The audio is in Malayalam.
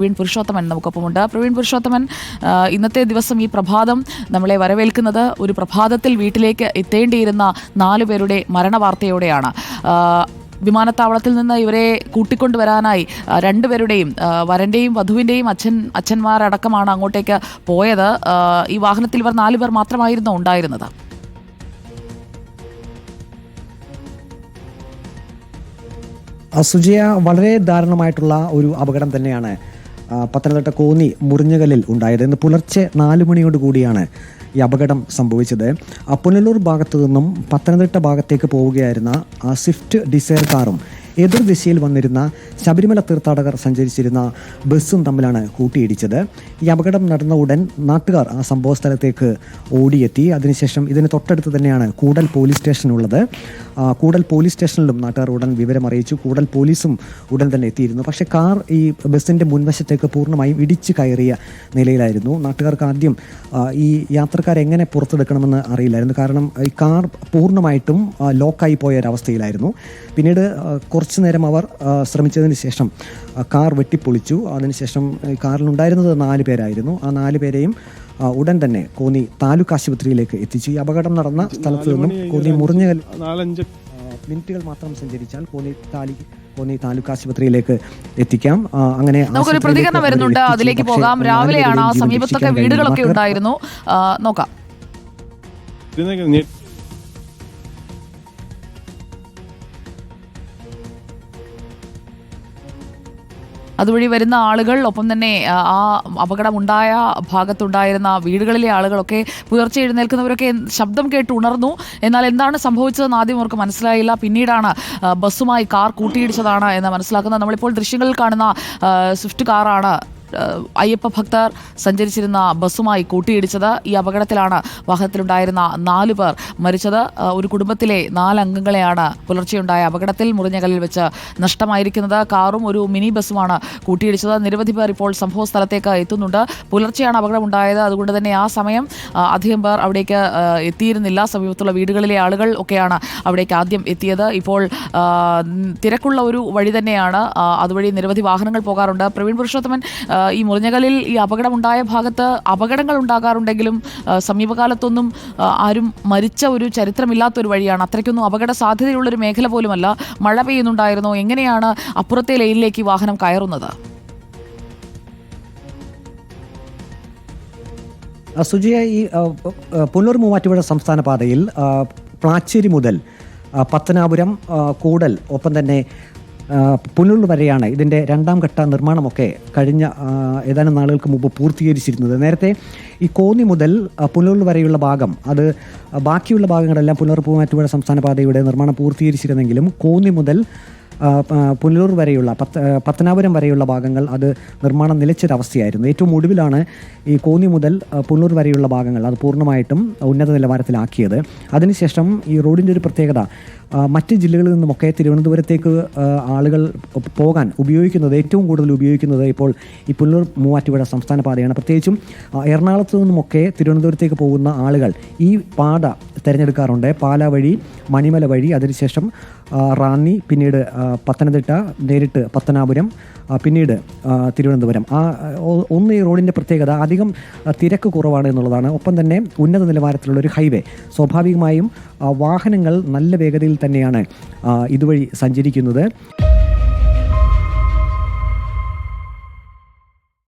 പ്രവീൺ പുരുഷോത്തമൻ നമുക്കൊപ്പമുണ്ട്. പ്രവീൺ പുരുഷോത്തമൻ, ഇന്നത്തെ ദിവസം ഈ പ്രഭാതം നമ്മളെ വരവേൽക്കുന്നത് ഒരു പ്രഭാതത്തിൽ വീട്ടിലേക്ക് എത്തേണ്ടിയിരുന്ന 4 പേരുടെ മരണവാർത്തയോടെയാണ്. വിമാനത്താവളത്തിൽ നിന്ന് ഇവരെ കൂട്ടിക്കൊണ്ടുവരാനായി 2 പേരുടെയും വരൻ്റെയും വധുവിൻ്റെയും അച്ഛന്മാരടക്കമാണ് അങ്ങോട്ടേക്ക് പോയത്. ഈ വാഹനത്തിൽ ഇവർ 4 പേർ മാത്രമായിരുന്നു ഉണ്ടായിരുന്നത്. സുജയ, വളരെ ദാരുണമായിട്ടുള്ള ഒരു അപകടം തന്നെയാണ് പത്തനംതിട്ട കോന്നി മുറിഞ്ഞകലിൽ ഉണ്ടായത്. ഇന്ന് പുലർച്ചെ 4 മണിയോട് കൂടിയാണ് ഈ അപകടം സംഭവിച്ചത്. പുനലൂർ ഭാഗത്തു നിന്നും പത്തനംതിട്ട ഭാഗത്തേക്ക് പോവുകയായിരുന്ന സ്വിഫ്റ്റ് ഡിസയർ കാറും എതിർദിശയിൽ വന്നിരുന്ന ശബരിമല തീർത്ഥാടകർ സഞ്ചരിച്ചിരുന്ന ബസ്സും തമ്മിലാണ് കൂട്ടിയിടിച്ചത്. ഈ അപകടം നടന്ന ഉടൻ നാട്ടുകാർ ആ സംഭവ സ്ഥലത്തേക്ക് ഓടിയെത്തി. അതിനുശേഷം ഇതിന് തൊട്ടടുത്ത് തന്നെയാണ് കൂടൽ പോലീസ് സ്റ്റേഷൻ ഉള്ളത്. കൂടൽ പോലീസ് സ്റ്റേഷനിലും നാട്ടുകാർ ഉടൻ വിവരം അറിയിച്ചു. കൂടൽ പോലീസും ഉടൻ തന്നെ എത്തിയിരുന്നു. പക്ഷേ കാർ ഈ ബസ്സിൻ്റെ മുൻവശത്തേക്ക് പൂർണ്ണമായും ഇടിച്ചു കയറിയ നിലയിലായിരുന്നു. നാട്ടുകാർക്ക് ആദ്യം ഈ യാത്രക്കാരെ എങ്ങനെ പുറത്തെടുക്കണമെന്ന് അറിയില്ലായിരുന്നു. കാരണം ഈ കാർ പൂർണ്ണമായിട്ടും ലോക്കായി പോയ ഒരവസ്ഥയിലായിരുന്നു. പിന്നീട് കുറച്ചു നേരം അവർ ശ്രമിച്ചതിന് ശേഷം കാർ വെട്ടിപ്പൊളിച്ചു. അതിനുശേഷം കാറിലുണ്ടായിരുന്നത് 4 പേരായിരുന്നു. ആ 4 പേരെയും ഉടൻ തന്നെ കോന്നി താലൂക്ക് ആശുപത്രിയിലേക്ക് എത്തിച്ചു. ഈ അപകടം നടന്ന സ്ഥലത്ത് നിന്നും കോന്നി മുറിഞ്ഞകൽ 4-5 മിനിറ്റുകൾ മാത്രം സഞ്ചരിച്ചാൽ കോന്നി താലൂക്ക് ആശുപത്രിയിലേക്ക് എത്തിക്കാം. അങ്ങനെ നമുക്കൊരു പ്രതികരണം വരുന്നുണ്ട്, അതിലേക്ക് പോകാം. രാവിലെയാണ് ആ സമീപത്തൊക്കെ വീടുകളൊക്കെ ഉണ്ടായിരുന്നു, നോക്കാം. അതുവഴി വരുന്ന ആളുകൾ, ഒപ്പം തന്നെ ആ അപകടമുണ്ടായ ഭാഗത്തുണ്ടായിരുന്ന വീടുകളിലെ ആളുകളൊക്കെ പുലർച്ചെ എഴുന്നേൽക്കുന്നവരൊക്കെ ശബ്ദം കേട്ട് ഉണർന്നു. എന്നാൽ എന്താണ് സംഭവിച്ചതെന്ന് ആദ്യം അവർക്ക് മനസ്സിലായില്ല. പിന്നീടാണ് ബസ്സുമായി കാർ കൂട്ടിയിടിച്ചതാണ് എന്ന് മനസ്സിലാക്കുന്നത്. നമ്മളിപ്പോൾ ദൃശ്യങ്ങളിൽ കാണുന്ന സ്വിഫ്റ്റ് കാറാണ് അയ്യപ്പ ഭക്തർ സഞ്ചരിച്ചിരുന്ന ബസ്സുമായി കൂട്ടിയിടിച്ചത്. ഈ അപകടത്തിലാണ് വാഹനത്തിലുണ്ടായിരുന്ന 4 പേർ മരിച്ചത്. ഒരു കുടുംബത്തിലെ 4 അംഗങ്ങളെയാണ് പുലർച്ചെയുണ്ടായ അപകടത്തിൽ മുറിഞ്ഞകലിൽ വെച്ച് നഷ്ടമായിരിക്കുന്നത്. കാറും ഒരു മിനി ബസ്സുമാണ് കൂട്ടിയിടിച്ചത്. നിരവധി പേർ ഇപ്പോൾ സംഭവ സ്ഥലത്തേക്ക് എത്തുന്നുണ്ട്. പുലർച്ചെയാണ് അപകടമുണ്ടായത്. അതുകൊണ്ട് തന്നെ ആ സമയം അധികം പേർ അവിടേക്ക് എത്തിയിരുന്നില്ല. സമീപത്തുള്ള വീടുകളിലെ ആളുകൾ ഒക്കെയാണ് അവിടേക്ക് ആദ്യം എത്തിയത്. ഇപ്പോൾ തിരക്കുള്ള ഒരു വഴി തന്നെയാണ്, അതുവഴി നിരവധി വാഹനങ്ങൾ പോകാറുണ്ട്. പ്രവീൺ പുരുഷോത്തമൻ, ഈ മുറിഞ്ഞകലിൽ ഈ അപകടമുണ്ടായ ഭാഗത്ത് അപകടങ്ങൾ ഉണ്ടാകാറുണ്ടെങ്കിലും സമീപകാലത്തൊന്നും ആരും മരിച്ച ഒരു ചരിത്രമില്ലാത്തൊരു വഴിയാണ്. അത്രയ്ക്കൊന്നും അപകട സാധ്യതയുള്ളൊരു മേഖല പോലുമല്ല. മഴ പെയ്യുന്നുണ്ടായിരുന്നോ? എങ്ങനെയാണ് അപ്പുറത്തെ ലൈനിലേക്ക് വാഹനം കയറുന്നത്? സുജിയ, ഈ പുനലൂർ മൂവാറ്റുപുഴ സംസ്ഥാന പാതയിൽ പ്ലാച്ചേരി മുതൽ പത്തനാപുരം, കൂടൽ, ഒപ്പം തന്നെ പുനലൂർ വരെയാണ് ഇതിൻ്റെ 2ാം ഘട്ട നിർമ്മാണമൊക്കെ കഴിഞ്ഞ ഏതാനും നാളുകൾക്ക് മുമ്പ് പൂർത്തീകരിച്ചിരുന്നത്. നേരത്തെ ഈ കോന്നി മുതൽ പുനലൂർ വരെയുള്ള ഭാഗം, അത് ബാക്കിയുള്ള ഭാഗങ്ങളെല്ലാം പുനലൂർ മൂവാറ്റുപുഴ സംസ്ഥാന പാതയുടെ നിർമ്മാണം പൂർത്തീകരിച്ചിരുന്നെങ്കിലും കോന്നി മുതൽ പുനലൂർ വരെയുള്ള പത്തനാപുരം വരെയുള്ള ഭാഗങ്ങൾ അത് നിർമ്മാണം നിലച്ചൊരവസ്ഥയായിരുന്നു. ഏറ്റവും ഒടുവിലാണ് ഈ കോന്നി മുതൽ പുനലൂർ വരെയുള്ള ഭാഗങ്ങൾ അത് പൂർണ്ണമായിട്ടും ഉന്നത നിലവാരത്തിലാക്കിയത്. അതിനുശേഷം ഈ റോഡിൻ്റെ ഒരു പ്രത്യേകത, മറ്റ് ജില്ലകളിൽ നിന്നുമൊക്കെ തിരുവനന്തപുരത്തേക്ക് ആളുകൾ പോകാൻ ഏറ്റവും കൂടുതൽ ഉപയോഗിക്കുന്നത് ഇപ്പോൾ ഈ പുനലൂർ മൂവാറ്റുപുഴ സംസ്ഥാന പാതയാണ്. പ്രത്യേകിച്ചും എറണാകുളത്തു നിന്നുമൊക്കെ തിരുവനന്തപുരത്തേക്ക് പോകുന്ന ആളുകൾ ഈ പാത തിരഞ്ഞെടുക്കാറുണ്ട്. പാലാ വഴി, മണിമല വഴി, അതിനുശേഷം റാന്നി, പിന്നീട് പത്തനംതിട്ട, നേരിട്ട് പത്തനാപുരം, പിന്നീട് തിരുവനന്തപുരം. ഈ റോഡിൻ്റെ പ്രത്യേകത അധികം തിരക്ക് കുറവാണ് എന്നുള്ളതാണ്. ഒപ്പം തന്നെ ഉന്നത നിലവാരത്തിലുള്ള ഒരു ഹൈവേ. സ്വാഭാവികമായും വാഹനങ്ങൾ നല്ല വേഗതയിൽ തന്നെയാണ് ഇതുവഴി സഞ്ചരിക്കുന്നത്.